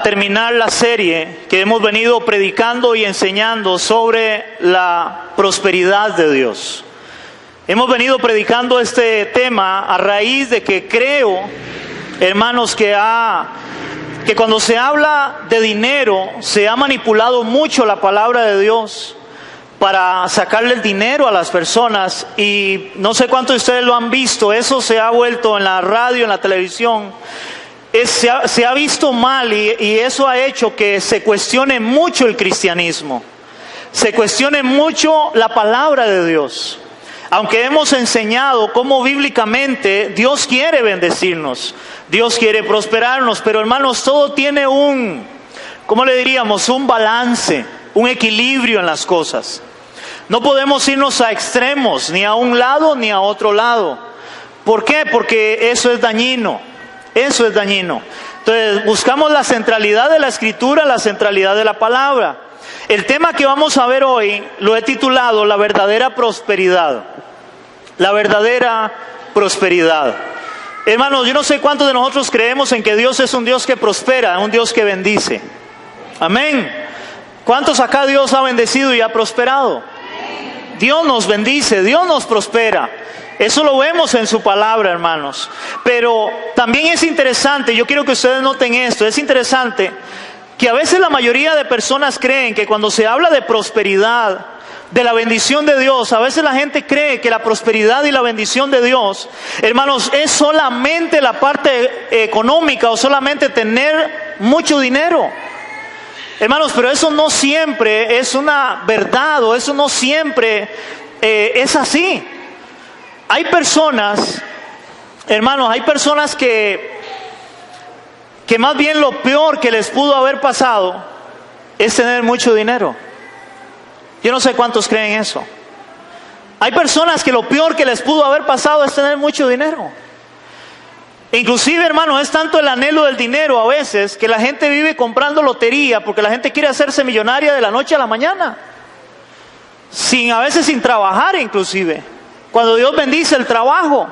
terminar la serie que hemos venido predicando y enseñando sobre la prosperidad de Dios. Hemos venido predicando este tema a raíz de que creo, hermanos, que cuando se habla de dinero, se ha manipulado mucho la palabra de Dios para sacarle el dinero a las personas. Y no sé cuántos de ustedes lo han visto, eso se ha vuelto en la radio, en la televisión. Se ha visto mal y eso ha hecho que se cuestione mucho el cristianismo. Se cuestione mucho la palabra de Dios. Aunque hemos enseñado cómo bíblicamente Dios quiere bendecirnos, Dios quiere prosperarnos, pero hermanos, todo tiene un balance, un equilibrio en las cosas. No podemos irnos a extremos, ni a un lado ni a otro lado. ¿Por qué? Porque eso es dañino. Eso es dañino. Entonces, buscamos la centralidad de la Escritura, la centralidad de la palabra. El tema que vamos a ver hoy lo he titulado La verdadera prosperidad. La verdadera prosperidad. Hermanos, yo no sé cuántos de nosotros creemos en que Dios es un Dios que prospera, un Dios que bendice. Amén. ¿Cuántos acá Dios ha bendecido y ha prosperado? Dios nos bendice, Dios nos prospera. Eso lo vemos en su palabra, hermanos. Pero también es interesante, yo quiero que ustedes noten esto, es interesante que a veces la mayoría de personas creen que cuando se habla de prosperidad, de la bendición de Dios, a veces la gente cree que la prosperidad y la bendición de Dios, hermanos, es solamente la parte económica o solamente tener mucho dinero. Hermanos, pero eso no siempre es una verdad, o eso no siempre es así. Hay personas, hermanos, que más bien lo peor que les pudo haber pasado es tener mucho dinero. Yo no sé cuántos creen eso. Hay personas que lo peor que les pudo haber pasado es tener mucho dinero. Inclusive, hermanos, es tanto el anhelo del dinero a veces que la gente vive comprando lotería porque la gente quiere hacerse millonaria de la noche a la mañana. A veces sin trabajar inclusive. Cuando Dios bendice el trabajo,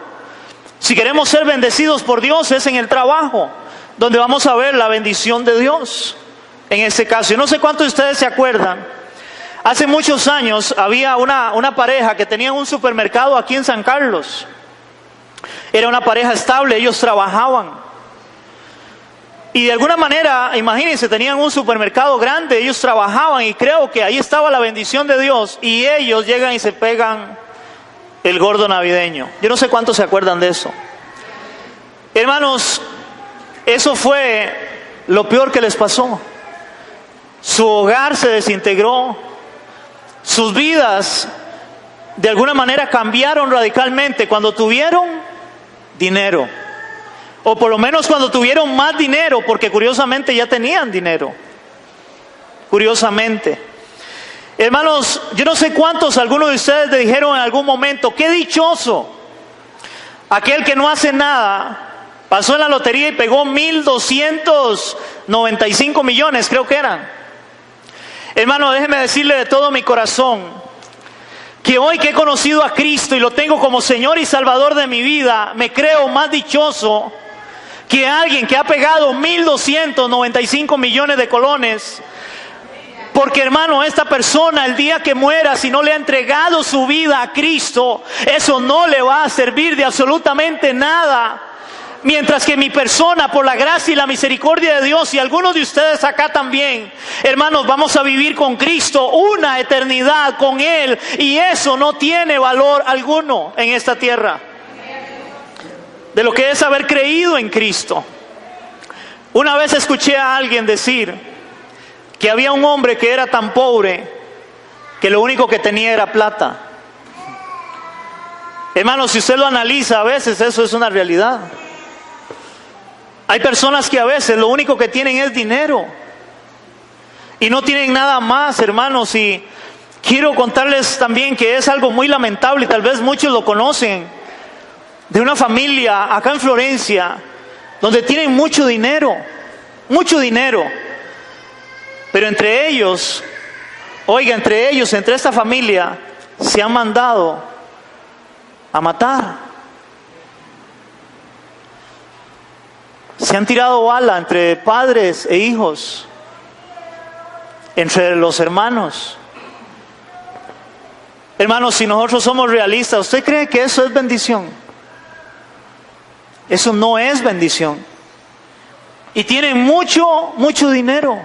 si queremos ser bendecidos por Dios, es en el trabajo donde vamos a ver la bendición de Dios. En este caso, yo no sé cuántos de ustedes se acuerdan, hace muchos años había una pareja que tenía un supermercado aquí en San Carlos. Era una pareja estable, ellos trabajaban. Y de alguna manera, imagínense, tenían un supermercado grande, ellos trabajaban y creo que ahí estaba la bendición de Dios. Y ellos llegan y se pegan el gordo navideño. Yo no sé cuántos se acuerdan de eso. Hermanos, eso fue lo peor que les pasó. Su hogar se desintegró. Sus vidas de alguna manera cambiaron radicalmente cuando tuvieron dinero. O por lo menos cuando tuvieron más dinero, porque curiosamente ya tenían dinero. Curiosamente. Hermanos, yo no sé cuántos, algunos de ustedes le dijeron en algún momento, qué dichoso aquel que no hace nada, pasó en la lotería y pegó 1,295 millones, creo que eran. Hermano, déjeme decirle de todo mi corazón, que hoy que he conocido a Cristo y lo tengo como Señor y Salvador de mi vida, me creo más dichoso que alguien que ha pegado 1,295 millones de colones. Porque, hermano, esta persona el día que muera, si no le ha entregado su vida a Cristo, eso no le va a servir de absolutamente nada. Mientras que mi persona, por la gracia y la misericordia de Dios, y algunos de ustedes acá también, hermanos, vamos a vivir con Cristo una eternidad con Él. Y eso no tiene valor alguno en esta tierra. De lo que es haber creído en Cristo. Una vez escuché a alguien decir que había un hombre que era tan pobre que lo único que tenía era plata. Hermanos, si usted lo analiza, a veces eso es una realidad. Hay personas que a veces lo único que tienen es dinero y no tienen nada más, hermanos. Y quiero contarles también que es algo muy lamentable y tal vez muchos lo conocen, de una familia acá en Florencia donde tienen mucho dinero, pero entre ellos, entre esta familia, se han mandado a matar. Se han tirado bala entre padres e hijos, entre los hermanos. Hermanos, si nosotros somos realistas, ¿usted cree que eso es bendición? Eso no es bendición. Y tienen mucho dinero.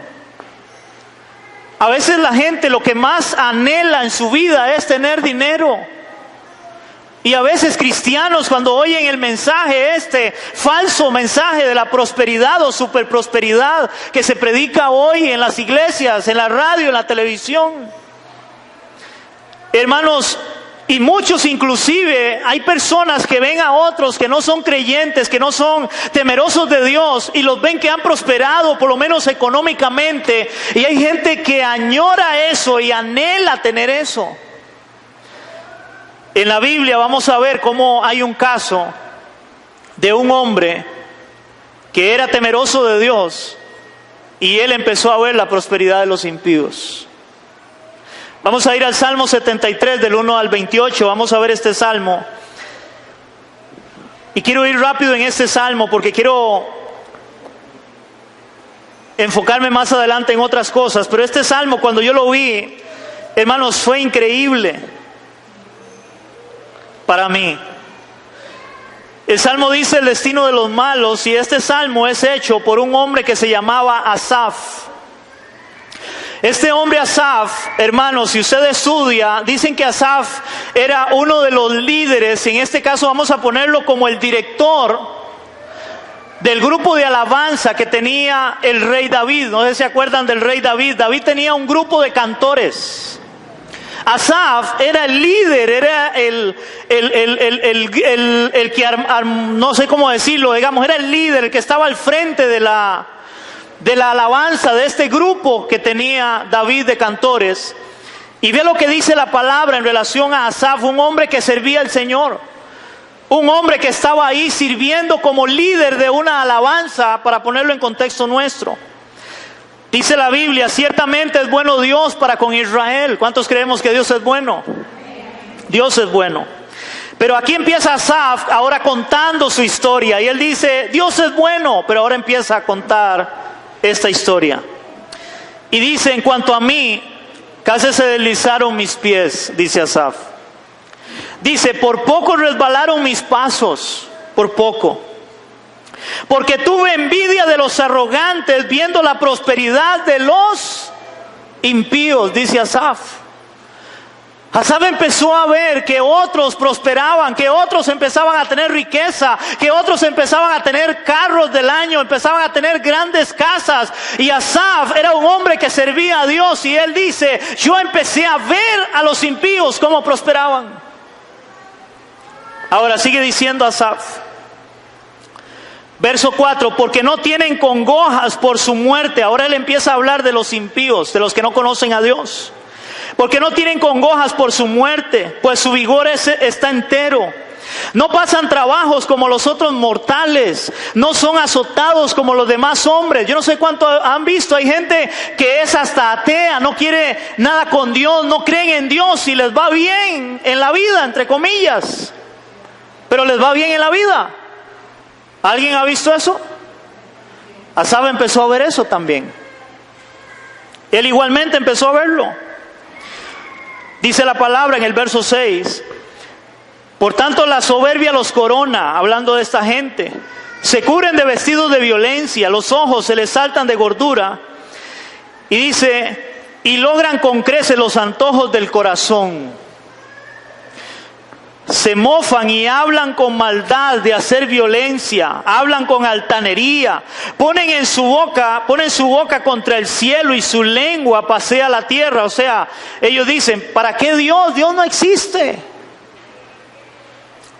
A veces la gente lo que más anhela en su vida es tener dinero. Y a veces cristianos, cuando oyen el mensaje, este falso mensaje de la prosperidad o superprosperidad que se predica hoy en las iglesias, en la radio, en la televisión. Hermanos, y muchos inclusive, hay personas que ven a otros que no son creyentes, que no son temerosos de Dios, y los ven que han prosperado, por lo menos económicamente, y hay gente que añora eso y anhela tener eso. En la Biblia vamos a ver cómo hay un caso de un hombre que era temeroso de Dios, y él empezó a ver la prosperidad de los impíos. Vamos a ir al Salmo 73 del 1 al 28, vamos a ver este Salmo. Y quiero ir rápido en este Salmo porque quiero enfocarme más adelante en otras cosas. Pero este Salmo, cuando yo lo vi, hermanos, fue increíble para mí. El Salmo dice el destino de los malos, y este Salmo es hecho por un hombre que se llamaba Asaf. Este hombre Asaf, hermanos, si usted estudia, dicen que Asaf era uno de los líderes, en este caso vamos a ponerlo como el director del grupo de alabanza que tenía el rey David. No sé si se acuerdan del rey David. David tenía un grupo de cantores. Asaf era el líder, era el que, no sé cómo decirlo, digamos, era el líder, el que estaba al frente de la alabanza de este grupo que tenía David de cantores. Y ve lo que dice la palabra en relación a Asaf, un hombre que servía al Señor, un hombre que estaba ahí sirviendo como líder de una alabanza, para ponerlo en contexto nuestro. Dice la Biblia, ciertamente es bueno Dios para con Israel. ¿Cuántos creemos que Dios es bueno? Dios es bueno. Pero aquí empieza Asaf ahora contando su historia, y él dice, Dios es bueno, pero ahora empieza a contar esta historia. Y dice, en cuanto a mí, casi se deslizaron mis pies, dice Asaf. Dice, por poco resbalaron mis pasos, por poco. Porque tuve envidia de los arrogantes, viendo la prosperidad de los impíos, dice Asaf. Asaf empezó a ver que otros prosperaban, que otros empezaban a tener riqueza, que otros empezaban a tener carros del año, empezaban a tener grandes casas. Y Asaf era un hombre que servía a Dios, y él dice, yo empecé a ver a los impíos cómo prosperaban. Ahora sigue diciendo Asaf. Verso 4, porque no tienen congojas por su muerte. Ahora él empieza a hablar de los impíos, de los que no conocen a Dios. Porque no tienen congojas por su muerte, pues su vigor está entero. No pasan trabajos como los otros mortales, no son azotados como los demás hombres. Yo no sé cuánto han visto, hay gente que es hasta atea, no quiere nada con Dios, no creen en Dios y les va bien en la vida, entre comillas. Pero les va bien en la vida. ¿Alguien ha visto eso? Asaf empezó a ver eso también. Él igualmente empezó a verlo. Dice la palabra en el verso 6, por tanto la soberbia los corona, hablando de esta gente. Se cubren de vestidos de violencia, los ojos se les saltan de gordura. Y dice, y logran con creces los antojos del corazón. Se mofan y hablan con maldad de hacer violencia, hablan con altanería, ponen su boca contra el cielo y su lengua pasea la tierra. O sea, ellos dicen, ¿para qué Dios? Dios no existe.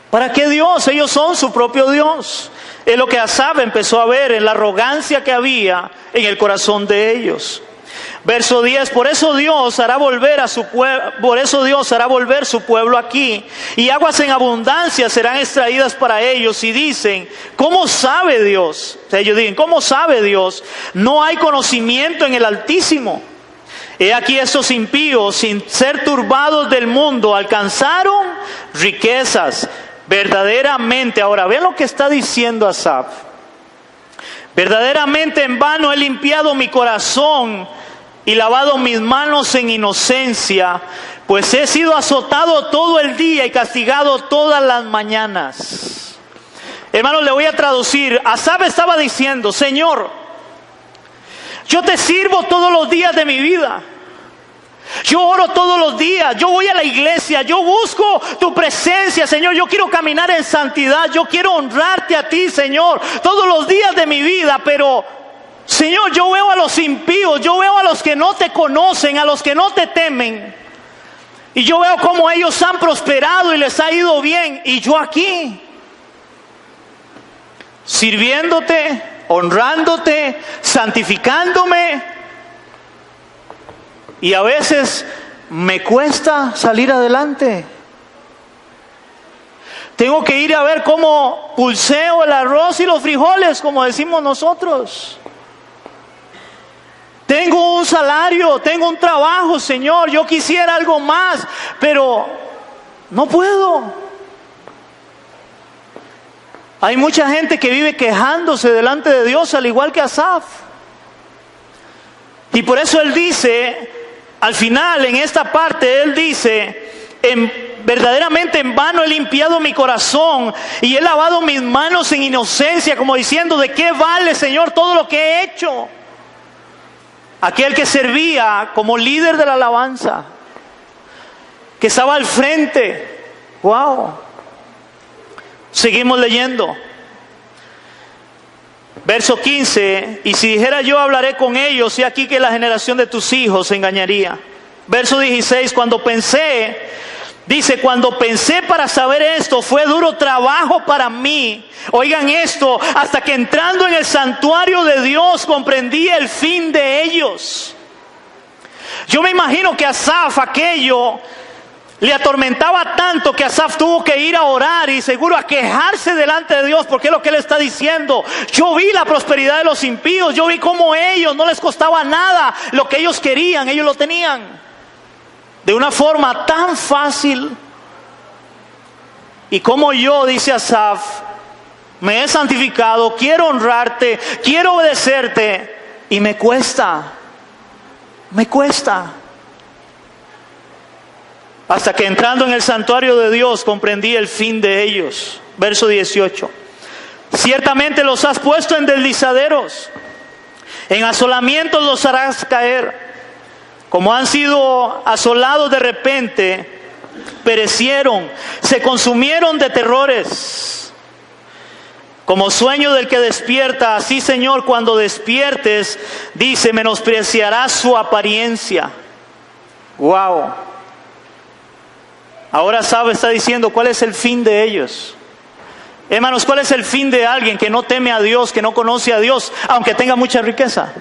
¿Para qué Dios? Ellos son su propio Dios. Es lo que Asaf empezó a ver en la arrogancia que había en el corazón de ellos. Verso 10, por eso Dios hará volver su pueblo aquí, y aguas en abundancia serán extraídas para ellos. Y dicen, ¿cómo sabe Dios? O sea, ellos dicen, ¿cómo sabe Dios? No hay conocimiento en el Altísimo. He aquí estos impíos, sin ser turbados del mundo, alcanzaron riquezas verdaderamente. Ahora, vean lo que está diciendo Asaf. Verdaderamente en vano he limpiado mi corazón y lavado mis manos en inocencia, pues he sido azotado todo el día y castigado todas las mañanas. Hermanos, le voy a traducir. Asaf estaba diciendo: Señor, yo te sirvo todos los días de mi vida. Yo oro todos los días, yo voy a la iglesia, yo busco tu presencia, Señor. Yo quiero caminar en santidad, yo quiero honrarte a ti, Señor, todos los días de mi vida. Pero, Señor, yo veo a los impíos, yo veo a los que no te conocen, a los que no te temen, y yo veo cómo ellos han prosperado y les ha ido bien, y yo aquí, sirviéndote, honrándote, santificándome. Y a veces me cuesta salir adelante. Tengo que ir a ver cómo pulseo el arroz y los frijoles, como decimos nosotros. Tengo un salario, tengo un trabajo, Señor. Yo quisiera algo más, pero no puedo. Hay mucha gente que vive quejándose delante de Dios, al igual que Asaf. Y por eso él dice, al final, en esta parte, él dice: verdaderamente en vano he limpiado mi corazón y he lavado mis manos en inocencia, como diciendo: ¿de qué vale, Señor, todo lo que he hecho? Aquel que servía como líder de la alabanza, que estaba al frente. ¡Wow! Seguimos leyendo. Verso 15: y si dijera yo, hablaré con ellos, y aquí que la generación de tus hijos se engañaría. Verso 16: cuando pensé para saber esto, fue duro trabajo para mí. Oigan esto: hasta que entrando en el santuario de Dios comprendí el fin de ellos. Yo me imagino que Asaf, aquello le atormentaba tanto que Asaf tuvo que ir a orar y seguro a quejarse delante de Dios, porque es lo que él está diciendo. Yo vi la prosperidad de los impíos, yo vi cómo ellos no les costaba nada lo que ellos querían, ellos lo tenían de una forma tan fácil. Y como yo, dice Asaf, me he santificado, quiero honrarte, quiero obedecerte, y me cuesta. Hasta que entrando en el santuario de Dios comprendí el fin de ellos. Verso 18: ciertamente los has puesto en deslizaderos, en asolamientos los harás caer. Como han sido asolados de repente, perecieron, se consumieron de terrores. Como sueño del que despierta, así, Señor, cuando despiertes, dice, menospreciarás su apariencia. Wow. Ahora está diciendo cuál es el fin de ellos. Hermanos, ¿cuál es el fin de alguien que no teme a Dios, que no conoce a Dios, aunque tenga mucha riqueza?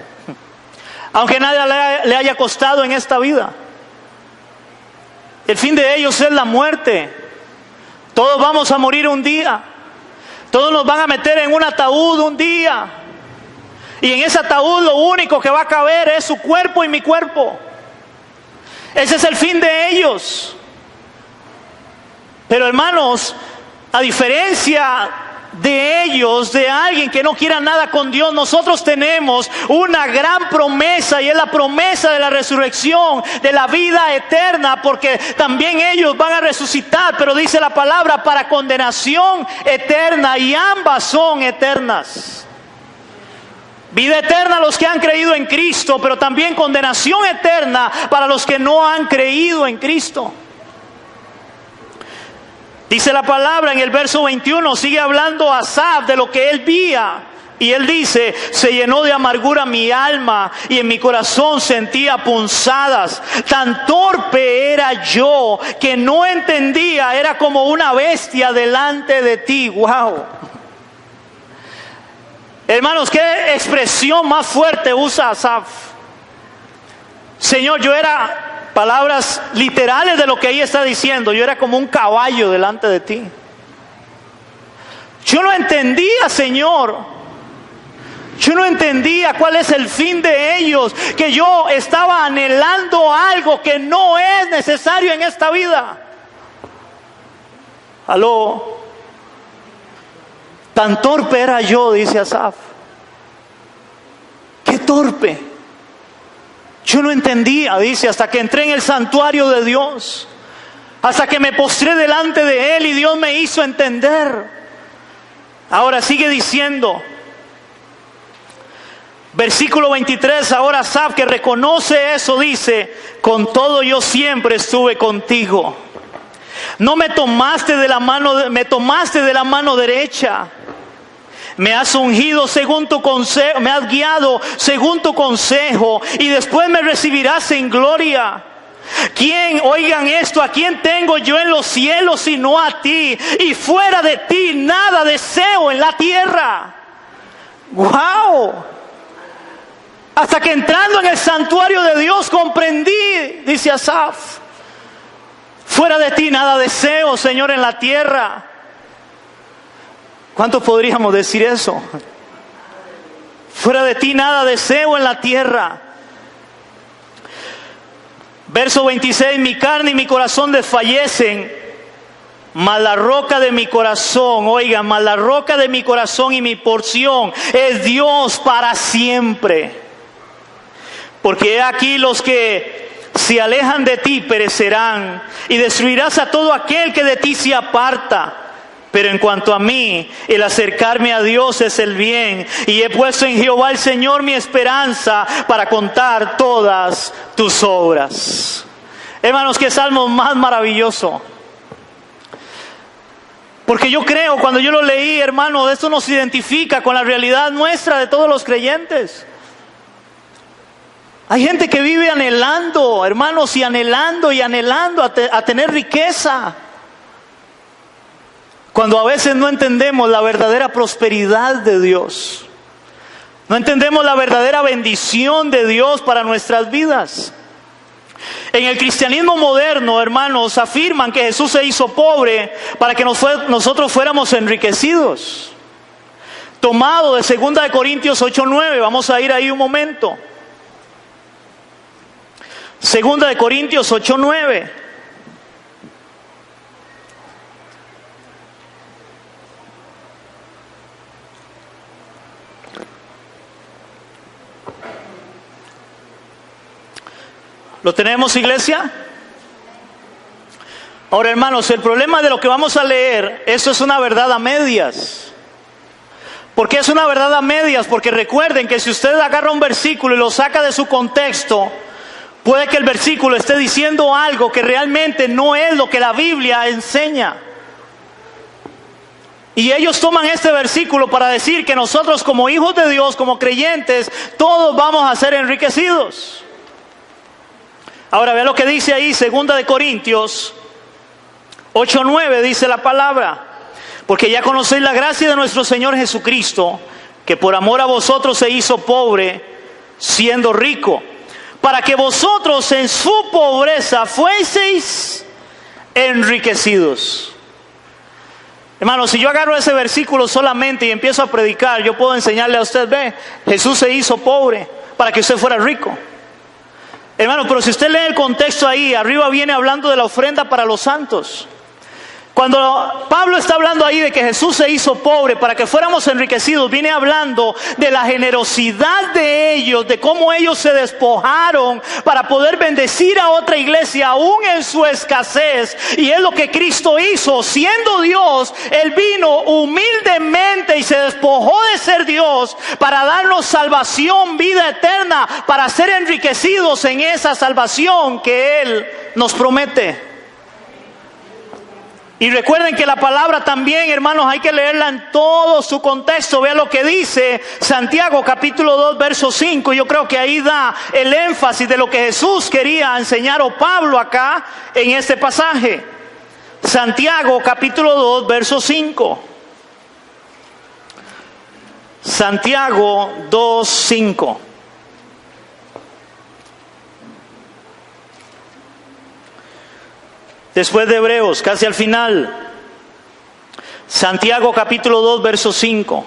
Aunque nada le haya costado en esta vida. El fin de ellos es la muerte. Todos vamos a morir un día. Todos nos van a meter en un ataúd un día. Y en ese ataúd lo único que va a caber es su cuerpo y mi cuerpo. Ese es el fin de ellos. Pero hermanos, a diferencia de ellos, de alguien que no quiera nada con Dios, nosotros tenemos una gran promesa, y es la promesa de la resurrección, de la vida eterna, porque también ellos van a resucitar, pero dice la palabra, para condenación eterna, y ambas son eternas. Vida eterna a los que han creído en Cristo, pero también condenación eterna para los que no han creído en Cristo. Dice la palabra en el verso 21, sigue hablando Asaf de lo que él veía. Y él dice, se llenó de amargura mi alma y en mi corazón sentía punzadas. Tan torpe era yo que no entendía, era como una bestia delante de ti. Wow. Hermanos, qué expresión más fuerte usa Asaf. Señor, yo era... palabras literales de lo que ella está diciendo. Yo era como un caballo delante de ti. Yo no entendía, Señor. Yo no entendía cuál es el fin de ellos. Que yo estaba anhelando algo que no es necesario en esta vida. Aló. Tan torpe era yo, dice Asaf. torpe. Yo no entendía, dice, hasta que entré en el santuario de Dios. Hasta que me postré delante de Él y Dios me hizo entender. Ahora sigue diciendo, versículo 23, ahora Asaf, que reconoce eso, dice, con todo yo siempre estuve contigo. No me tomaste de la mano, me tomaste de la mano derecha. Me has ungido según tu consejo, me has guiado según tu consejo, y después me recibirás en gloria. ¿Quién, oigan esto, a quién tengo yo en los cielos sino a ti? Y fuera de ti nada deseo en la tierra. ¡Wow! Hasta que entrando en el santuario de Dios comprendí, dice Asaf, fuera de ti nada deseo, Señor, en la tierra. ¿Cuántos podríamos decir eso? Fuera de ti nada deseo en la tierra. Verso 26, mi carne y mi corazón desfallecen, mas la roca de mi corazón, oigan, mas la roca de mi corazón y mi porción es Dios para siempre. Porque he aquí los que se alejan de ti perecerán, y destruirás a todo aquel que de ti se aparta. Pero en cuanto a mí, el acercarme a Dios es el bien, y he puesto en Jehová el Señor mi esperanza para contar todas tus obras. Hermanos, qué salmo más maravilloso. Porque yo creo, cuando yo lo leí, hermano, esto nos identifica con la realidad nuestra de todos los creyentes. Hay gente que vive anhelando, hermanos, y anhelando a tener riqueza, cuando a veces no entendemos la verdadera prosperidad de Dios. No entendemos la verdadera bendición de Dios para nuestras vidas. En el cristianismo moderno, hermanos, afirman que Jesús se hizo pobre para que nosotros fuéramos enriquecidos. Tomado de 2 Corintios 8:9, vamos a ir ahí un momento. 2 Corintios 8:9. ¿Lo tenemos, iglesia? Ahora, hermanos, el problema de lo que vamos a leer, eso es una verdad a medias. ¿Por qué es una verdad a medias? Porque recuerden que si usted agarra un versículo y lo saca de su contexto, puede que el versículo esté diciendo algo que realmente no es lo que la Biblia enseña. Y ellos toman este versículo para decir que nosotros como hijos de Dios, como creyentes, todos vamos a ser enriquecidos. Ahora vea lo que dice ahí, 2 Corintios 8:9, dice la palabra. Porque ya conocéis la gracia de nuestro Señor Jesucristo, que por amor a vosotros se hizo pobre, siendo rico, para que vosotros en su pobreza fueseis enriquecidos. Hermanos, si yo agarro ese versículo solamente y empiezo a predicar, yo puedo enseñarle a usted, ve, Jesús se hizo pobre para que usted fuera rico. Hermano, pero si usted lee el contexto ahí, arriba viene hablando de la ofrenda para los santos. Cuando Pablo está hablando ahí de que Jesús se hizo pobre para que fuéramos enriquecidos, viene hablando de la generosidad de ellos, de cómo ellos se despojaron para poder bendecir a otra iglesia aún en su escasez. Y es lo que Cristo hizo, siendo Dios, Él vino humildemente y se despojó de ser Dios para darnos salvación, vida eterna, para ser enriquecidos en esa salvación que Él nos promete. Y recuerden que la palabra también, hermanos, hay que leerla en todo su contexto. Vean lo que dice Santiago capítulo 2 verso 5. Yo creo que ahí da el énfasis de lo que Jesús quería enseñar, o Pablo acá en este pasaje. Santiago capítulo 2 verso 5. Santiago 2, 5. Después de Hebreos, casi al final. Santiago capítulo 2, verso 5.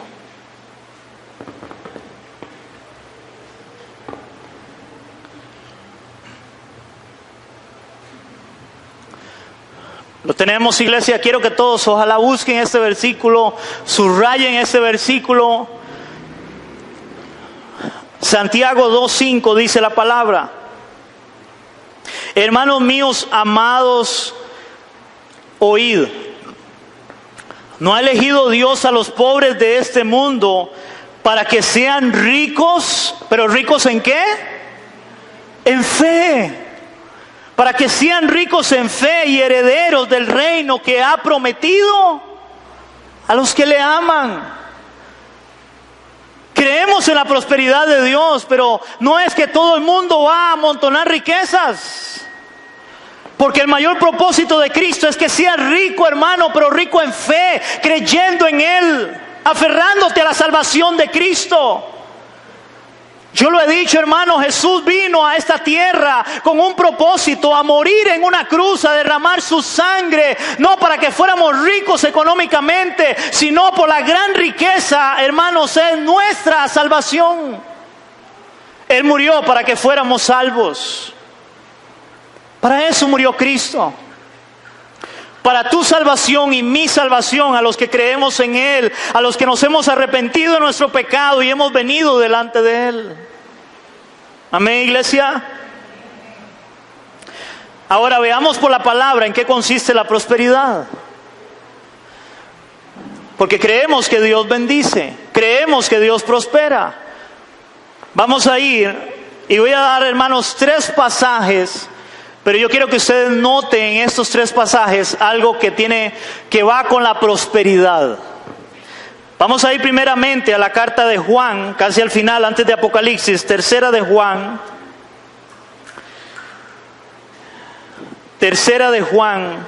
Lo tenemos, iglesia. Quiero que todos ojalá busquen este versículo, subrayen este versículo. Santiago 2:5 dice la palabra: hermanos míos amados, oíd. ¿No ha elegido Dios a los pobres de este mundo para que sean ricos? ¿Pero ricos en qué? En fe. Para que sean ricos en fe y herederos del reino que ha prometido a los que le aman. Creemos en la prosperidad de Dios, pero no es que todo el mundo va a amontonar riquezas. Porque el mayor propósito de Cristo es que seas rico, hermano, pero rico en fe, creyendo en Él, aferrándote a la salvación de Cristo. Yo lo he dicho, hermano, Jesús vino a esta tierra con un propósito: a morir en una cruz, a derramar su sangre, no para que fuéramos ricos económicamente, sino por la gran riqueza, hermanos, es nuestra salvación. Él murió para que fuéramos salvos. Para eso murió Cristo. Para tu salvación y mi salvación, a los que creemos en Él, a los que nos hemos arrepentido de nuestro pecado y hemos venido delante de Él. Amén, iglesia. Ahora veamos por la palabra en qué consiste la prosperidad. Porque creemos que Dios bendice, creemos que Dios prospera. Vamos a ir y voy a dar, hermanos, 3 pasajes. Pero yo quiero que ustedes noten en estos 3 pasajes algo que va con la prosperidad. Vamos a ir primeramente a la carta de Juan, casi al final, antes de Apocalipsis, tercera de Juan. Tercera de Juan.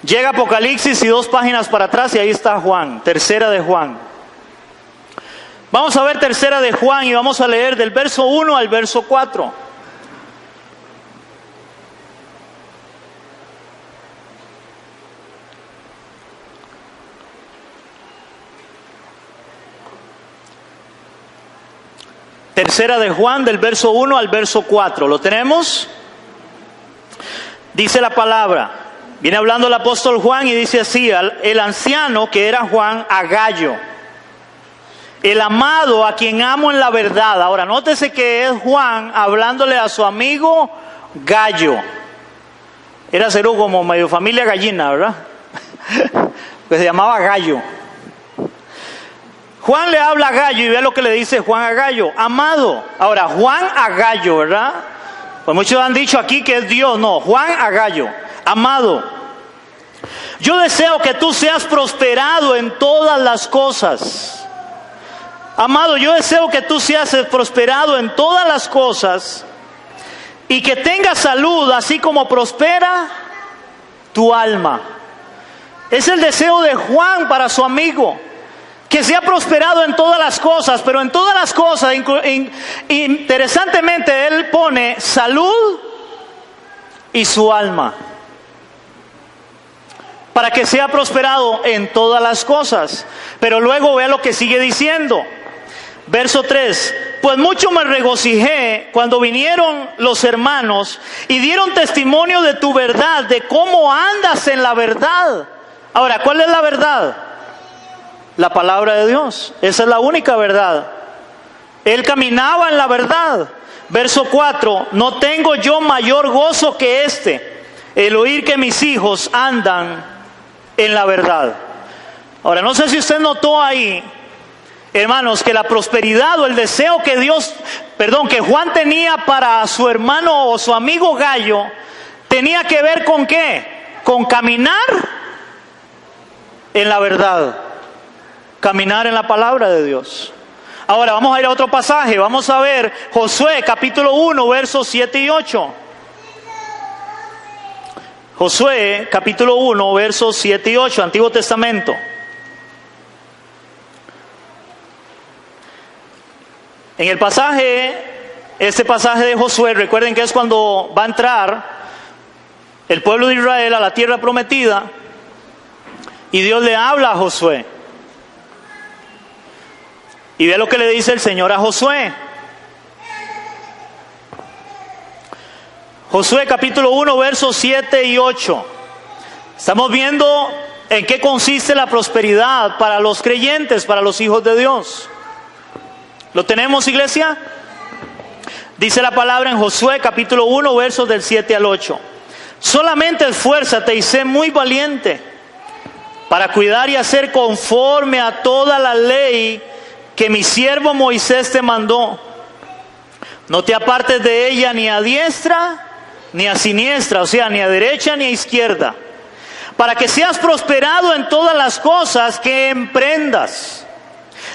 Llega Apocalipsis y 2 páginas para atrás y ahí está Juan, tercera de Juan. Vamos a ver tercera de Juan y vamos a leer del verso 1 al verso 4. Tercera de Juan, del verso 1 al verso 4. ¿Lo tenemos? Dice la palabra. Viene hablando el apóstol Juan y dice así: el anciano, que era Juan, a Gallo, el amado, a quien amo en la verdad. Ahora, nótese que es Juan hablándole a su amigo Gallo. Era ser como medio familia gallina, ¿verdad? Pues se llamaba Gallo. Juan le habla a Gallo y vea lo que le dice Juan a Gallo: amado. Ahora, Juan a Gallo, ¿verdad? Pues muchos han dicho aquí que es Dios. No, Juan a Gallo: amado, yo deseo que tú seas prosperado en todas las cosas. Amado, yo deseo que tú seas prosperado en todas las cosas y que tengas salud, así como prospera tu alma. Es el deseo de Juan para su amigo, que sea prosperado en todas las cosas, pero en todas las cosas, interesantemente, él pone salud y su alma, para que sea prosperado en todas las cosas. Pero luego vea lo que sigue diciendo, verso 3: pues mucho me regocijé cuando vinieron los hermanos y dieron testimonio de tu verdad, de cómo andas en la verdad. Ahora, ¿cuál es la verdad? La palabra de Dios. Esa es la única verdad. Él caminaba en la verdad. Verso 4: no tengo yo mayor gozo que este, el oír que mis hijos andan en la verdad. Ahora, no sé si usted notó ahí, hermanos, que la prosperidad o el deseo que Juan tenía para su hermano o su amigo Gallo, tenía que ver con ¿qué? Con caminar en la verdad. Caminar en la palabra de Dios. Ahora vamos a ir a otro pasaje. Vamos a ver Josué capítulo 1 versos 7 y 8. Josué capítulo 1 versos 7 y 8, Antiguo Testamento. En el este pasaje de Josué, recuerden que es cuando va a entrar el pueblo de Israel a la tierra prometida y Dios le habla a Josué. Y ve lo que le dice el Señor a Josué. Josué capítulo 1 versos 7 y 8. Estamos viendo en qué consiste la prosperidad para los creyentes, para los hijos de Dios. ¿Lo tenemos, iglesia? Dice la palabra en Josué capítulo 1, versos del 7 al 8. Solamente esfuérzate y sé muy valiente para cuidar y hacer conforme a toda la ley que mi siervo Moisés te mandó. No te apartes de ella ni a diestra ni a siniestra, o sea, ni a derecha ni a izquierda, para que seas prosperado en todas las cosas que emprendas.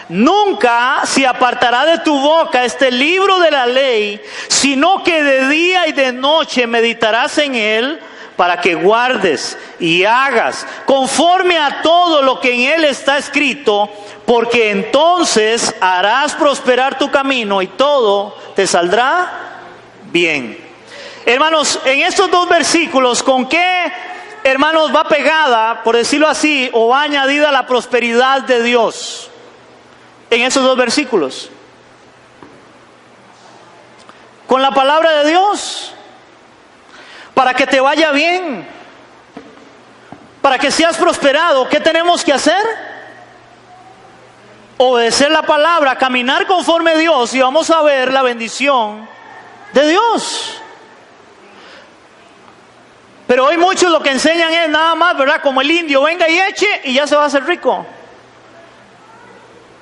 Nunca se apartará de tu boca este libro de la ley, sino que de día y de noche meditarás en él, para que guardes y hagas conforme a todo lo que en él está escrito, porque entonces harás prosperar tu camino y todo te saldrá bien. Hermanos, en estos dos versículos, ¿con qué, hermanos, va pegada, por decirlo así, o va añadida la prosperidad de Dios? En esos dos versículos, con la palabra de Dios, para que te vaya bien, para que seas prosperado. ¿Qué tenemos que hacer? Obedecer la palabra, caminar conforme a Dios, y vamos a ver la bendición de Dios. Pero hoy muchos lo que enseñan es nada más, ¿verdad? Como el indio, venga y eche y ya se va a hacer rico.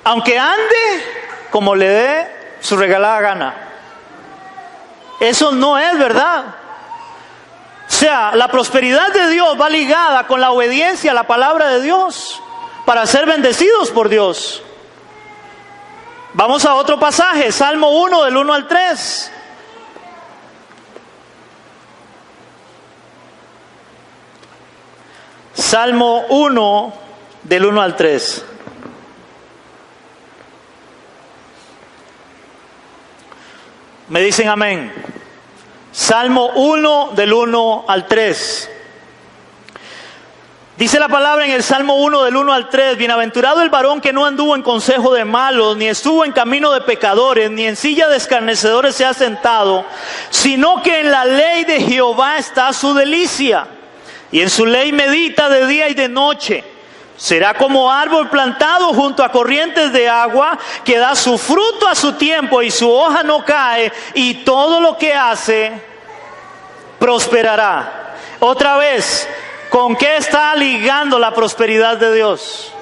Aunque ande como le dé su regalada gana. Eso no es verdad. O sea, la prosperidad de Dios va ligada con la obediencia a la palabra de Dios para ser bendecidos por Dios. Vamos a otro pasaje, Salmo 1 del 1 al 3. Salmo 1 del 1 al 3. Me dicen amén. Salmo 1 del 1 al 3. Dice la palabra en el Salmo 1 del 1 al 3. Bienaventurado el varón que no anduvo en consejo de malos, ni estuvo en camino de pecadores, ni en silla de escarnecedores se ha sentado, sino que en la ley de Jehová está su delicia, y en su ley medita de día y de noche. Será como árbol plantado junto a corrientes de agua, que da su fruto a su tiempo y su hoja no cae, y todo lo que hace prosperará. Otra vez, ¿con qué está ligando la prosperidad de Dios?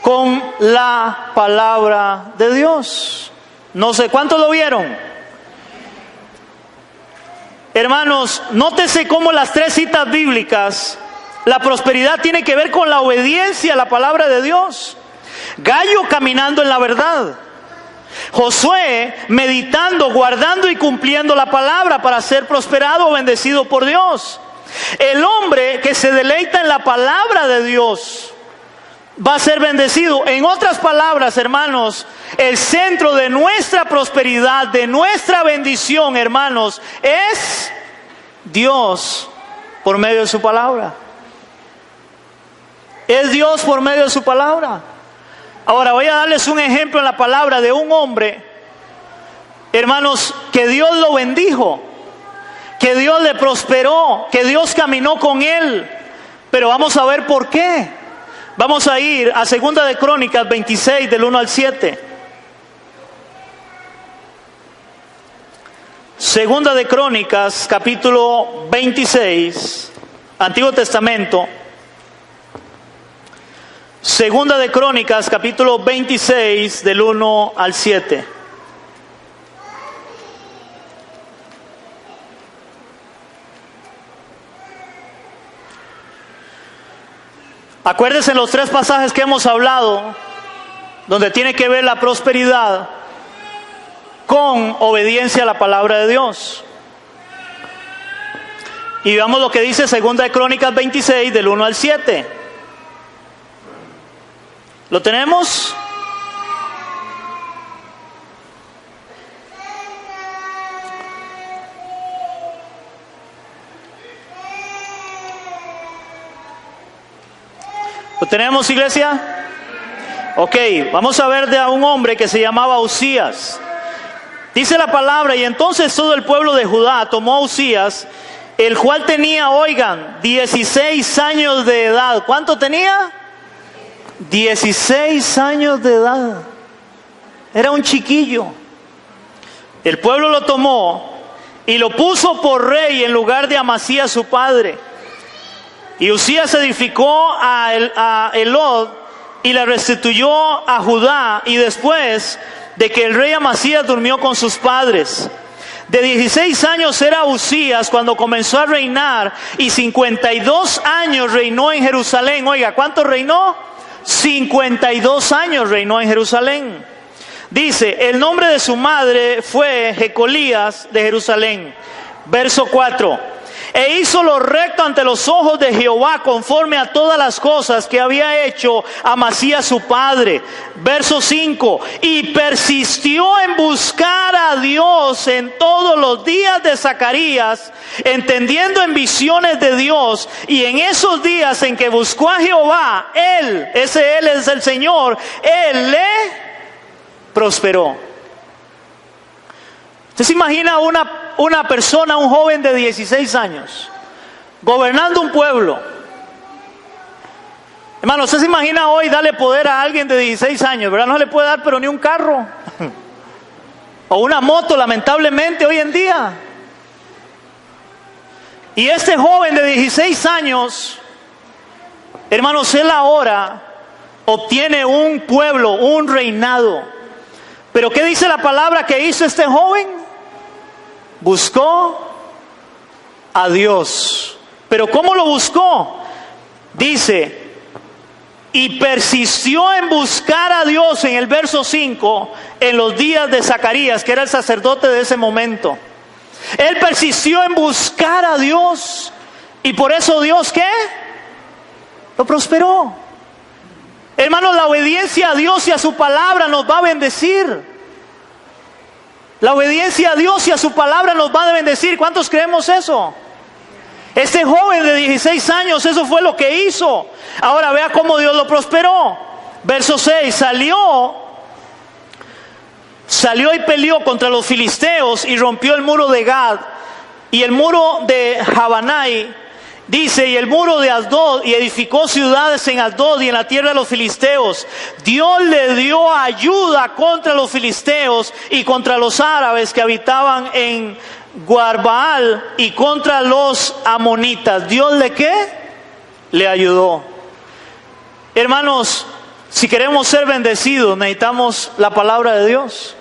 Con la palabra de Dios. No sé, ¿cuántos lo vieron? Hermanos, nótese cómo las tres citas bíblicas, la prosperidad tiene que ver con la obediencia a la palabra de Dios. Gallo caminando en la verdad. Josué meditando, guardando y cumpliendo la palabra para ser prosperado o bendecido por Dios. El hombre que se deleita en la palabra de Dios va a ser bendecido. En otras palabras, hermanos, el centro de nuestra prosperidad, de nuestra bendición, hermanos, es Dios por medio de su palabra. Es Dios por medio de su palabra. Ahora voy a darles un ejemplo en la palabra de un hombre, hermanos, que Dios lo bendijo, que Dios le prosperó, que Dios caminó con él. Pero vamos a ver por qué. Vamos a ir a 2 de Crónicas 26 del 1 al 7. 2 de Crónicas capítulo 26, Antiguo Testamento. 2 de Crónicas capítulo 26 del 1 al 7. Acuérdense los tres pasajes que hemos hablado, donde tiene que ver la prosperidad con obediencia a la palabra de Dios. Y veamos lo que dice 2 de Crónicas 26 del 1 al 7. ¿Lo tenemos? ¿Lo tenemos, iglesia? Ok, vamos a ver de a un hombre que se llamaba Uzías. Dice la palabra, y entonces todo el pueblo de Judá tomó a Uzías, el cual tenía, oigan, 16 años de edad. ¿Cuánto tenía? 16 años de edad. era un chiquillo. El pueblo lo tomó y lo puso por rey en lugar de Amasías su padre. Y Uzías edificó a Elod y la restituyó a Judá, y después de que el rey Amasías durmió con sus padres. De 16 años era Uzías cuando comenzó a reinar, y 52 años reinó en Jerusalén. Oiga, ¿cuánto reinó? 52 años reinó en Jerusalén. Dice, el nombre de su madre fue Jecolías de Jerusalén. Verso 4. E hizo lo recto ante los ojos de Jehová, conforme a todas las cosas que había hecho Amasías su padre. Verso 5. Y persistió en buscar a Dios en todos los días de Zacarías, entendiendo en visiones de Dios. Y en esos días en que buscó a Jehová, Él es el Señor, Él le prosperó. ¿Usted se imagina una persona, un joven de 16 años, gobernando un pueblo? Hermano, ¿usted se imagina hoy darle poder a alguien de 16 años? ¿Verdad? No le puede dar pero ni un carro. O una moto, lamentablemente, hoy en día. Y este joven de 16 años, hermanos, él ahora obtiene un pueblo, un reinado. Pero ¿qué dice la palabra que hizo este joven? Buscó a Dios. ¿Pero cómo lo buscó? Dice, y persistió en buscar a Dios en el verso 5, en los días de Zacarías, que era el sacerdote de ese momento. Él persistió en buscar a Dios, y por eso Dios, ¿qué? Lo prosperó. Hermanos, la obediencia a Dios y a su palabra nos va a bendecir. La obediencia a Dios y a su palabra nos va a bendecir. ¿Cuántos creemos eso? Este joven de 16 años, eso fue lo que hizo. Ahora vea cómo Dios lo prosperó. Verso 6, salió y peleó contra los filisteos y rompió el muro de Gad y el muro de Jabanai. Dice, y el muro de Asdod, y edificó ciudades en Asdod y en la tierra de los filisteos. Dios le dio ayuda contra los filisteos y contra los árabes que habitaban en Guarbaal y contra los amonitas. ¿Dios le qué? Le ayudó. Hermanos, si queremos ser bendecidos, necesitamos la palabra de Dios.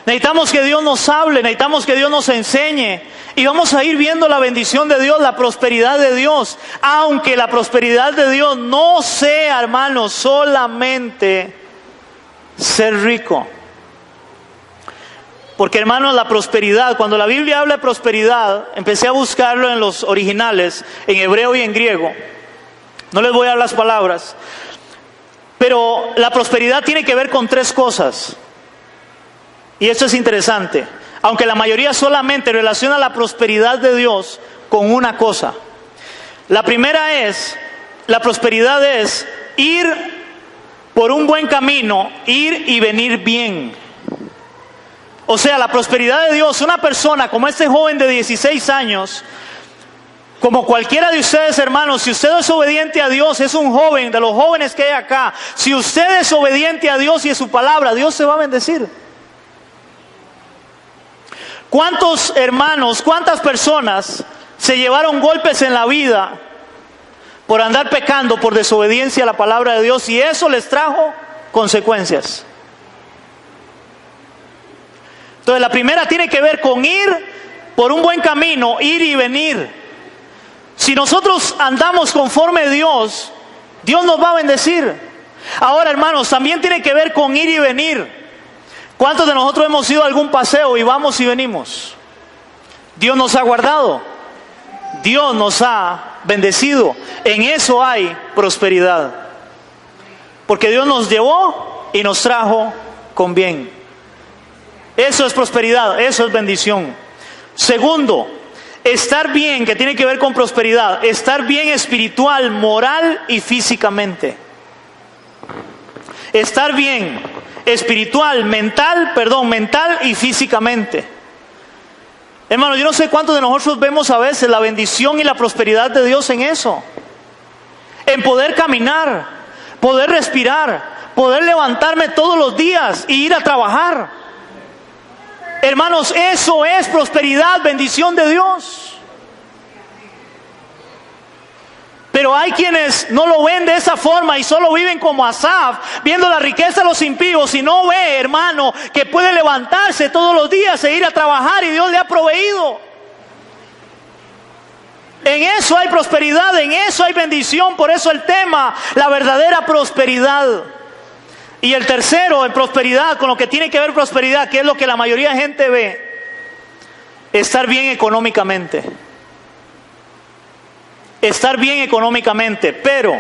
Necesitamos que Dios nos hable, necesitamos que Dios nos enseñe. Y vamos a ir viendo la bendición de Dios, la prosperidad de Dios. Aunque la prosperidad de Dios no sea, hermanos, solamente ser rico. Porque, hermanos, la prosperidad, cuando la Biblia habla de prosperidad, empecé a buscarlo en los originales, en hebreo y en griego. No les voy a dar las palabras. Pero la prosperidad tiene que ver con tres cosas. Y esto es interesante. Aunque la mayoría solamente relaciona la prosperidad de Dios con una cosa. La primera es, la prosperidad es ir por un buen camino, ir y venir bien. O sea, la prosperidad de Dios, una persona como este joven de 16 años, como cualquiera de ustedes, hermanos, si usted es obediente a Dios, es un joven de los jóvenes que hay acá, si usted es obediente a Dios y a su palabra, Dios se va a bendecir. ¿Cuántos hermanos, cuántas personas se llevaron golpes en la vida por andar pecando, por desobediencia a la palabra de Dios, y eso les trajo consecuencias? Entonces la primera tiene que ver con ir por un buen camino, ir y venir. Si nosotros andamos conforme a Dios, Dios nos va a bendecir. Ahora, hermanos, también tiene que ver con ir y venir. ¿Cuántos de nosotros hemos ido a algún paseo y vamos y venimos? Dios nos ha guardado. Dios nos ha bendecido. En eso hay prosperidad. Porque Dios nos llevó y nos trajo con bien. Eso es prosperidad, eso es bendición. Segundo, estar bien, que tiene que ver con prosperidad. Estar bien espiritual, moral y físicamente. Estar bien espiritual, mental y físicamente. Hermano, yo no sé cuántos de nosotros vemos a veces la bendición y la prosperidad de Dios en eso. En poder caminar, poder respirar, poder levantarme todos los días e ir a trabajar. Hermanos, eso es prosperidad, bendición de Dios. Pero hay quienes no lo ven de esa forma y solo viven como Asaf, viendo la riqueza de los impíos, y no ve, hermano, que puede levantarse todos los días e ir a trabajar y Dios le ha proveído. En eso hay prosperidad, en eso hay bendición. Por eso el tema, la verdadera prosperidad. Y el tercero, en prosperidad, con lo que tiene que ver prosperidad, que es lo que la mayoría de gente ve, estar bien económicamente. Estar bien económicamente. Pero,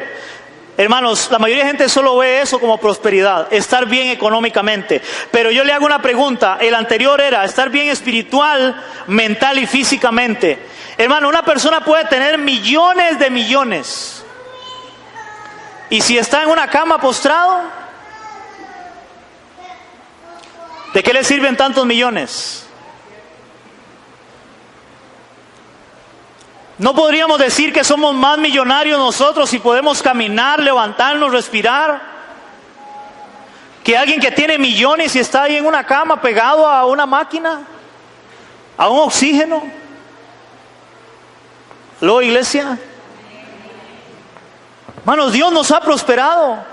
hermanos, la mayoría de gente solo ve eso como prosperidad, estar bien económicamente. Pero yo le hago una pregunta. El anterior era estar bien espiritual, mental y físicamente. Hermano, una persona puede tener millones de millones, y si está en una cama postrado, ¿de qué le sirven tantos millones? No podríamos decir que somos más millonarios nosotros si podemos caminar, levantarnos, respirar, que alguien que tiene millones y está ahí en una cama pegado a una máquina, a un oxígeno. ¿Aló, iglesia? Hermanos, Dios nos ha prosperado.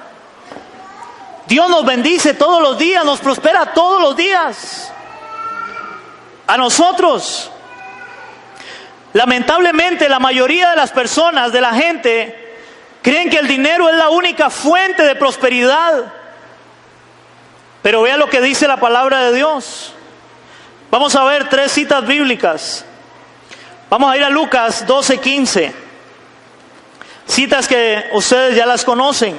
Dios nos bendice todos los días, nos prospera todos los días. A nosotros. Lamentablemente, la mayoría de las personas, de la gente, creen que el dinero es la única fuente de prosperidad. Pero vea lo que dice la palabra de Dios. Vamos a ver 3 citas bíblicas. Vamos a ir a Lucas 12:15. Citas que ustedes ya las conocen.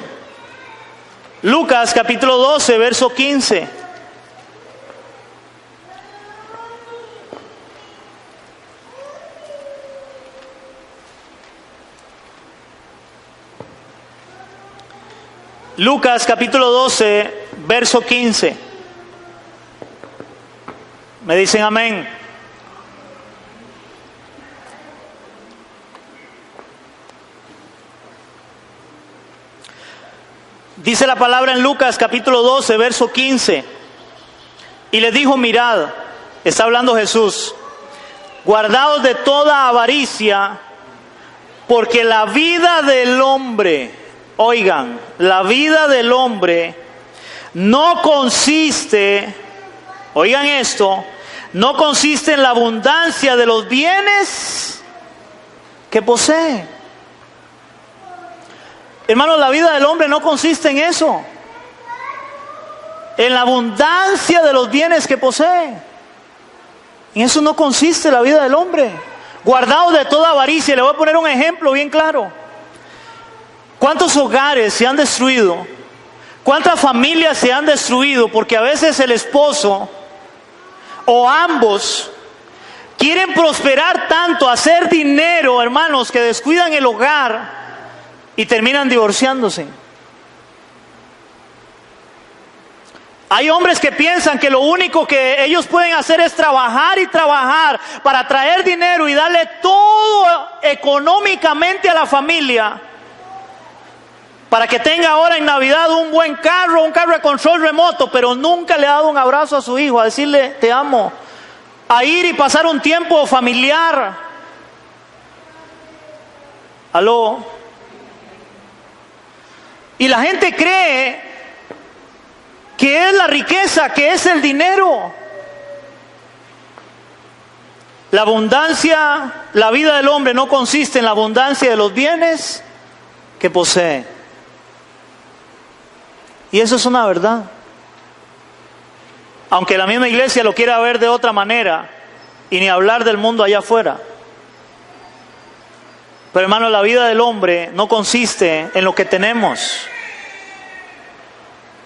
Lucas capítulo 12, verso 15. Lucas capítulo 12, verso 15. Me dicen amén. Dice la palabra en Lucas capítulo 12, verso 15. Y les dijo, mirad, está hablando Jesús, guardaos de toda avaricia, porque la vida del hombre, oigan, la vida del hombre no consiste, oigan esto, no consiste en la abundancia de los bienes que posee. Hermanos, la vida del hombre no consiste en eso, en la abundancia de los bienes que posee. En eso no consiste la vida del hombre. Guardaos de toda avaricia. Le voy a poner un ejemplo bien claro. ¿Cuántos hogares se han destruido? ¿Cuántas familias se han destruido? Porque a veces el esposo o ambos quieren prosperar tanto, hacer dinero, hermanos, que descuidan el hogar y terminan divorciándose. Hay hombres que piensan que lo único que ellos pueden hacer es trabajar y trabajar para traer dinero y darle todo económicamente a la familia, para que tenga ahora en Navidad un buen carro, un carro de control remoto, pero nunca le ha dado un abrazo a su hijo, a decirle te amo, a ir y pasar un tiempo familiar. ¿Aló? Y la gente cree que es la riqueza, que es el dinero. La abundancia, la vida del hombre no consiste en la abundancia de los bienes que posee. Y eso es una verdad. Aunque la misma iglesia lo quiera ver de otra manera, y ni hablar del mundo allá afuera. Pero hermano, la vida del hombre no consiste en lo que tenemos.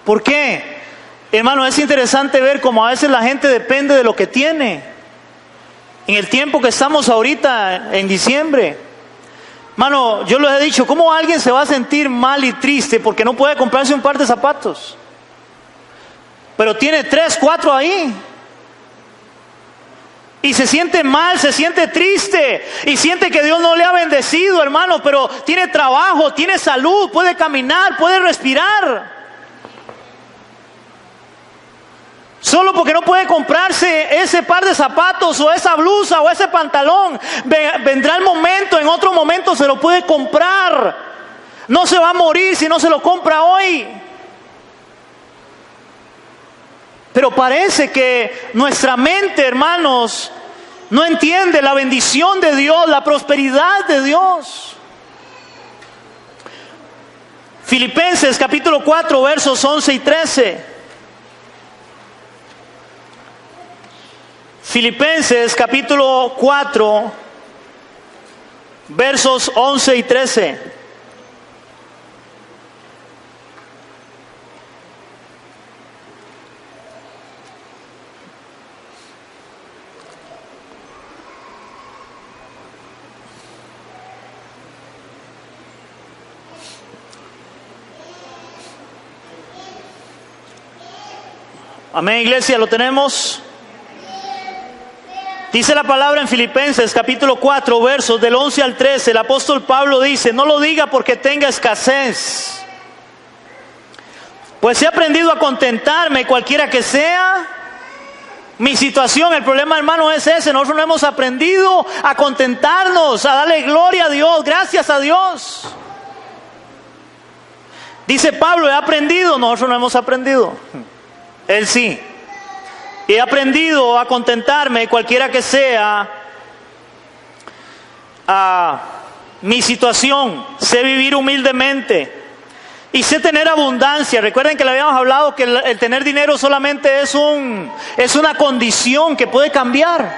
¿Por qué? Hermano, es interesante ver cómo a veces la gente depende de lo que tiene. En el tiempo que estamos ahorita, en diciembre. Hermano, yo les he dicho, ¿cómo alguien se va a sentir mal y triste porque no puede comprarse un par de zapatos? Pero tiene 3, 4 ahí. Y se siente mal, se siente triste y siente que Dios no le ha bendecido, hermano, pero tiene trabajo, tiene salud, puede caminar, puede respirar. Solo porque no puede comprarse ese par de zapatos o esa blusa o ese pantalón, vendrá el momento, en otro momento se lo puede comprar. No se va a morir si no se lo compra hoy. Pero parece que nuestra mente, hermanos, no entiende la bendición de Dios, la prosperidad de Dios. Filipenses capítulo 4, versos 11 y 13. Filipenses capítulo 4, versos 11 y 13. Amén, iglesia, ¿lo tenemos? Dice la palabra en Filipenses capítulo 4, versos del 11 al 13. El apóstol Pablo dice: no lo diga porque tenga escasez, pues he aprendido a contentarme cualquiera que sea mi situación. El problema, hermano, es ese: nosotros no hemos aprendido a contentarnos, a darle gloria a Dios, gracias a Dios. Dice Pablo: he aprendido. Nosotros no hemos aprendido. Él sí. He aprendido a contentarme cualquiera que sea mi situación. Sé vivir humildemente y sé tener abundancia. Recuerden que le habíamos hablado que el tener dinero solamente es una condición que puede cambiar.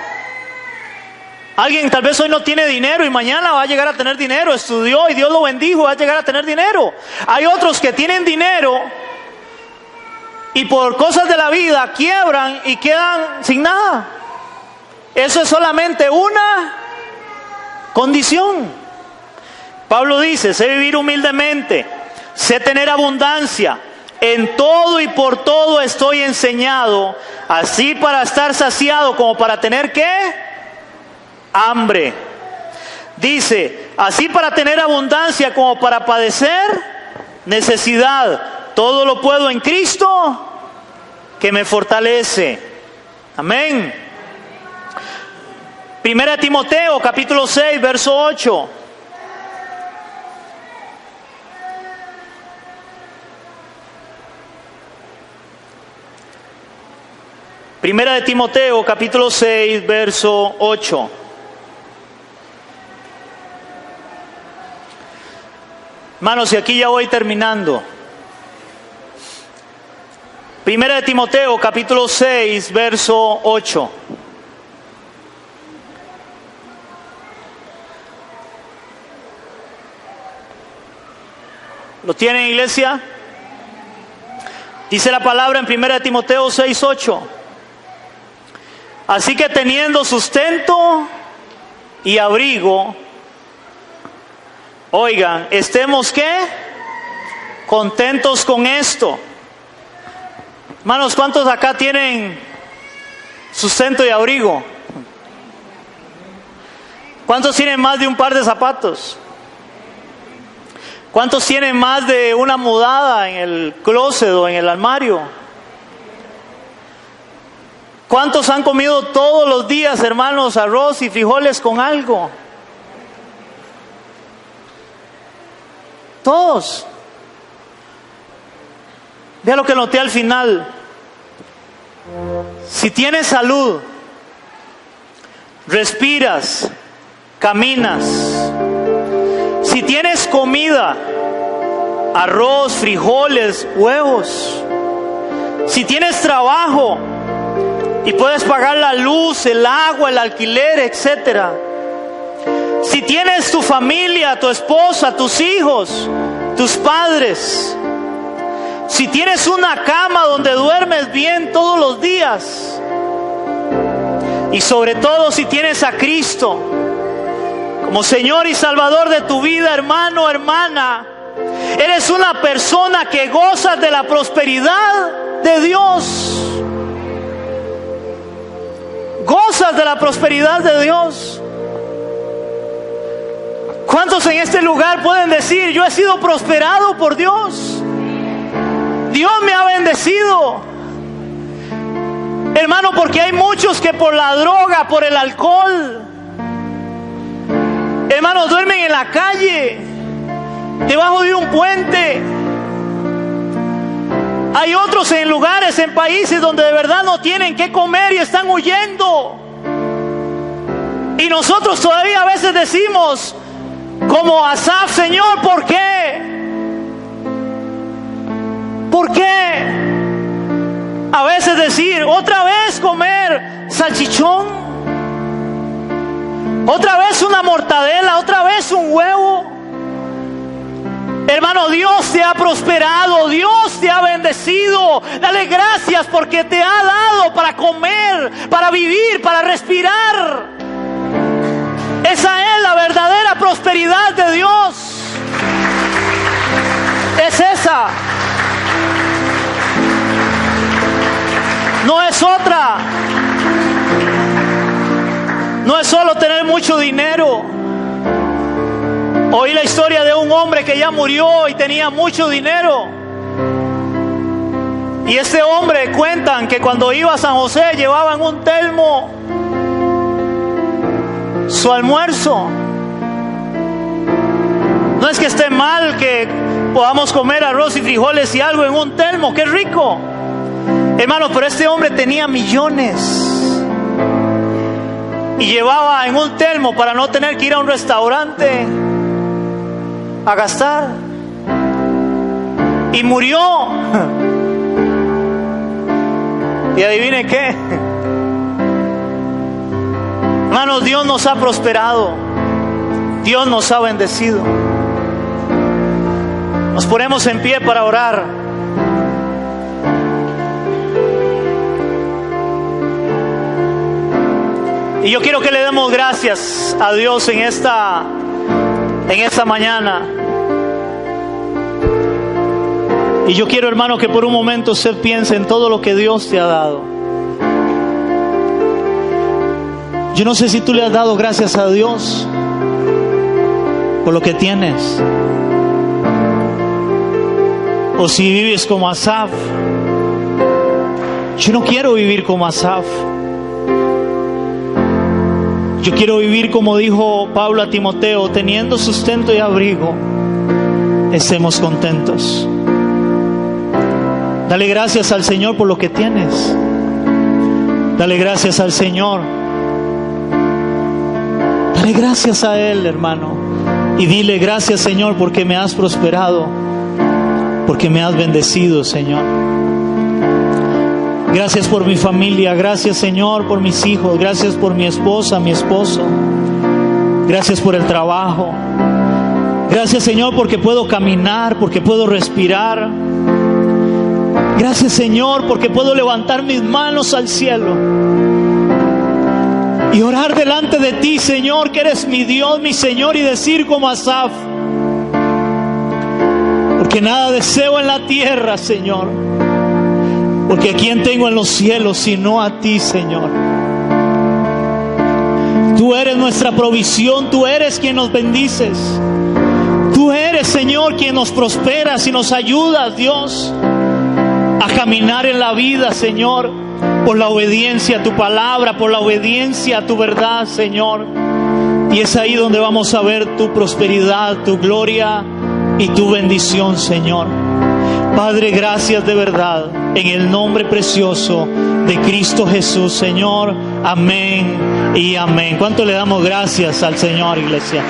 Alguien tal vez hoy no tiene dinero y mañana va a llegar a tener dinero. Estudió y Dios lo bendijo, va a llegar a tener dinero. Hay otros que tienen dinero y por cosas de la vida quiebran y quedan sin nada. Eso es solamente una condición. Pablo dice: sé vivir humildemente, sé tener abundancia, en todo y por todo estoy enseñado, así para estar saciado como para tener ¿qué? Hambre. Dice: así para tener abundancia como para padecer necesidad. Todo lo puedo en Cristo que me fortalece. Amén. Primera Timoteo capítulo 6, verso 8. Primera de Timoteo capítulo 6, verso 8. Hermanos, y aquí ya voy terminando. Primera de Timoteo, capítulo 6, verso 8. ¿Lo tienen, iglesia? Dice la palabra en Primera de Timoteo 6, 8. Así que teniendo sustento y abrigo, oigan, estemos ¿qué? Contentos con esto. Hermanos, ¿cuántos acá tienen sustento y abrigo? ¿Cuántos tienen más de un par de zapatos? ¿Cuántos tienen más de una mudada en el closet o en el armario? ¿Cuántos han comido todos los días, hermanos, arroz y frijoles con algo? Todos. Vea lo que noté al final. Si tienes salud, respiras, caminas, si tienes comida, arroz, frijoles, huevos, si tienes trabajo y puedes pagar la luz, el agua, el alquiler, etcétera, si tienes tu familia, tu esposa, tus hijos, tus padres, si tienes una cama donde duermes bien todos los días, y sobre todo si tienes a Cristo como Señor y Salvador de tu vida, hermano, hermana, eres una persona que gozas de la prosperidad de Dios. Gozas de la prosperidad de Dios. ¿Cuántos en este lugar pueden decir: yo he sido prosperado por Dios? Dios me ha bendecido. Hermano, porque hay muchos que por la droga, por el alcohol, hermanos, duermen en la calle, debajo de un puente. Hay otros en lugares, en países donde de verdad no tienen qué comer y están huyendo. Y nosotros todavía a veces decimos, como Asaf, Señor, ¿por qué? ¿Por qué? A veces decir, otra vez comer salchichón, otra vez una mortadela, otra vez un huevo. Hermano, Dios te ha prosperado, Dios te ha bendecido. Dale gracias porque te ha dado para comer, para vivir, para respirar. Esa es la verdadera prosperidad de Dios. Es esa. No es otra. No es solo tener mucho dinero. Oí la historia de un hombre que ya murió y tenía mucho dinero. Y este hombre, cuentan que cuando iba a San José llevaba en un termo su almuerzo. No es que esté mal que podamos comer arroz y frijoles y algo en un termo, qué rico, hermano, pero este hombre tenía millones y llevaba en un termo para no tener que ir a un restaurante a gastar, y murió. Y adivine qué, hermanos, Dios nos ha prosperado, Dios nos ha bendecido. Nos ponemos en pie para orar. Y yo quiero que le demos gracias a Dios en esta mañana. Y yo quiero, hermano, que por un momento usted piense en todo lo que Dios te ha dado. Yo no sé si tú le has dado gracias a Dios por lo que tienes, o si vives como Asaf. Yo no quiero vivir como Asaf. Yo quiero vivir como dijo Pablo a Timoteo, teniendo sustento y abrigo, estemos contentos. Dale gracias al Señor por lo que tienes. Dale gracias al Señor. Dale gracias a Él, hermano. Y dile gracias, Señor, porque me has prosperado, porque me has bendecido, Señor. Gracias por mi familia, gracias, Señor, por mis hijos, gracias por mi esposa, mi esposo. Gracias por el trabajo. Gracias, Señor, porque puedo caminar, porque puedo respirar. Gracias, Señor, porque puedo levantar mis manos al cielo y orar delante de ti, Señor, que eres mi Dios, mi Señor, y decir como Asaf, porque nada deseo en la tierra, Señor, porque ¿a quién tengo en los cielos sino a ti, Señor? Tú eres nuestra provisión, tú eres quien nos bendices. Tú eres, Señor, quien nos prosperas y nos ayudas, Dios, a caminar en la vida, Señor, por la obediencia a tu palabra, por la obediencia a tu verdad, Señor. Y es ahí donde vamos a ver tu prosperidad, tu gloria y tu bendición, Señor. Padre, gracias de verdad, en el nombre precioso de Cristo Jesús, Señor. Amén y amén. ¿Cuánto le damos gracias al Señor, iglesia?